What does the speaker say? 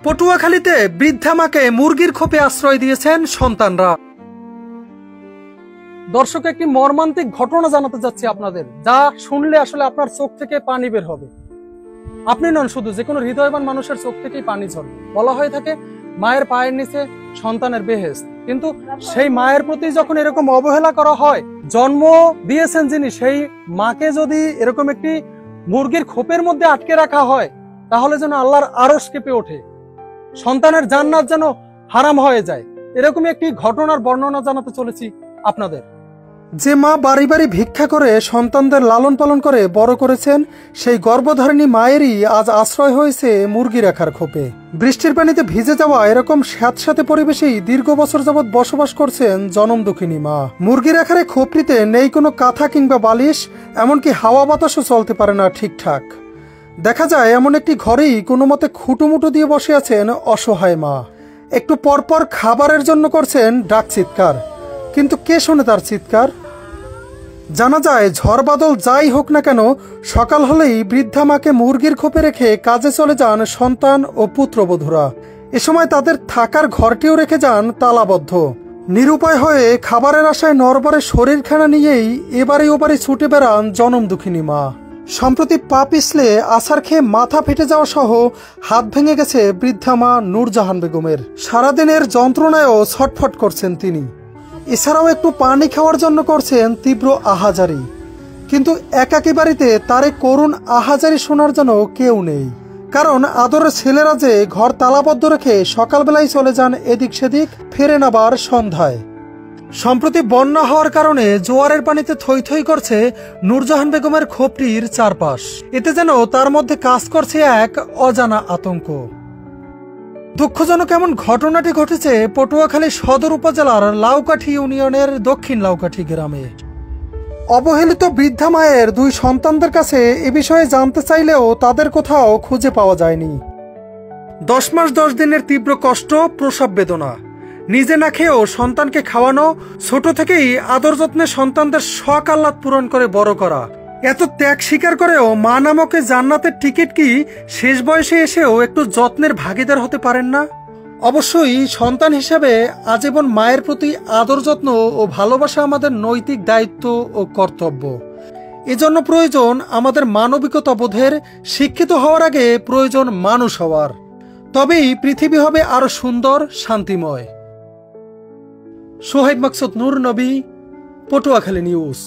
পটুয়াখালীতে বৃদ্ধা মাকে মুরগির খোপে আশ্রয় দিয়েছেন সন্তানরা। দর্শক, একটি মর্মান্তিক ঘটনা জানাতে যাচ্ছি আপনাদের, যা শুনলে আসলে আপনার চোখ থেকে পানি বের হবে। আপনি নন শুধু, যে কোনো হৃদয়বান মানুষের চোখ থেকেই পানি ঝরবে। বলা হয়ে থাকে মায়ের পায়ের নিচে সন্তানের বেহেশত, কিন্তু সেই মায়ের প্রতি যখন এরকম অবহেলা করা হয়, জন্ম দিয়েছেন যিনি, সেই মাকে যদি এরকম একটি মুরগির খোপের মধ্যে আটকে রাখা হয়, তাহলে যেন আল্লাহর আরশ কেঁপে ওঠে, সন্তানের জান্নাত যেন হারাম হয়ে যায়। এরকমই একটি ঘটনার বর্ণনা জানাতে চলেছি আপনাদের। যে মা বাড়ি বাড়ি ভিক্ষা করে সন্তানদের লালন পালন করে বড় করেছেন, সেই গর্ভধারিণী মায়েরই আজ আশ্রয় হয়েছে মুরগি রাখার খোপে। বৃষ্টির পানিতে ভিজে যাওয়া এরকম স্যাঁতস্যাঁতে পরিবেশেই দীর্ঘ বছর যাবৎ বসবাস করছেন জনম দুঃখিনী মা। মুরগি রাখার এই খোপটিতে নেই কোনো কাঁথা কিংবা বালিশ, এমনকি হাওয়া বাতাসও চলতে পারে না ঠিকঠাক। দেখা যায় এমন একটি ঘরেই কোনো মতে খুঁটোমুটো দিয়ে বসে আছেন অসহায় মা। একটু পরপর খাবারের জন্য করছেন ডাক চিৎকার, কিন্তু কে শোনে তার চিৎকার? জানা যায় ঝড় বাদল যাই হোক না কেন, সকাল হলেই বৃদ্ধা মাকে মুরগির খোপে রেখে কাজে চলে যান সন্তান ও পুত্রবধূরা। এ সময় তাদের থাকার ঘরটিও রেখে যান তালাবদ্ধ। নিরুপায় হয়ে খাবারের আশায় নরবরে শরীরখানা নিয়েই এবারে ওবারে ছুটে বেড়ান জনম দুঃখিনী মা। সম্প্রতি পা পিছলে আছাড় খেয়ে মাথা ফেটে যাওয়া সহ হাত ভেঙে গেছে বৃদ্ধা মা নূরজাহান বেগমের। সারাদিনের যন্ত্রণায়ও ছটফট করছেন তিনি। এছাড়াও একটু পানি খাওয়ার জন্য করছেন তীব্র আহাজারি, কিন্তু একাকী বাড়িতে তার এই করুণ আহাজারি শোনার জন্য কেউ নেই। কারণ আদরের ছেলেরা যে ঘর তালাবদ্ধ রেখে সকালবেলায় চলে যান এদিক সেদিক, ফেরেন আবার সন্ধ্যায়। সম্প্রতি বন্যা হওয়ার কারণে জোয়ারের পানিতে থই থই করছে নূরজাহান বেগমের খোপটির চারপাশ। এতে যেন তার মধ্যে কাজ করছে এক অজানা আতঙ্ক। দুঃখজনক এমন ঘটনাটি ঘটেছে পটুয়াখালী সদর উপজেলার লাউকাঠি ইউনিয়নের দক্ষিণ লাউকাঠি গ্রামে। অবহেলিত বৃদ্ধা মায়ের দুই সন্তানদের কাছে এ বিষয়ে জানতে চাইলেও তাদের কোথাও খুঁজে পাওয়া যায়নি। 10 মাস 10 দিনের তীব্র কষ্ট, প্রসব বেদনা, নিজে না খেয়েও সন্তানকে খাওয়ানো, ছোট থেকেই আদর যত্নে সন্তানদের শখ আহ্লাদ পূরণ করে বড় করা, এত ত্যাগ স্বীকার করেও মা নামকে জান্নাতের টিকিট কি শেষ বয়সে এসেও একটু যত্নের ভাগীদার হতে পারেন না? অবশ্যই সন্তান হিসেবে আজীবন মায়ের প্রতি আদর যত্ন ও ভালোবাসা আমাদের নৈতিক দায়িত্ব ও কর্তব্য। এজন্য প্রয়োজন আমাদের মানবিকতা বোধের, শিক্ষিত হওয়ার আগে প্রয়োজন মানুষ হওয়ার। তবেই পৃথিবী হবে আরো সুন্দর, শান্তিময়। সোহাইব মাকসুদ, নূর নবী, পটুয়াখালী নিউজ।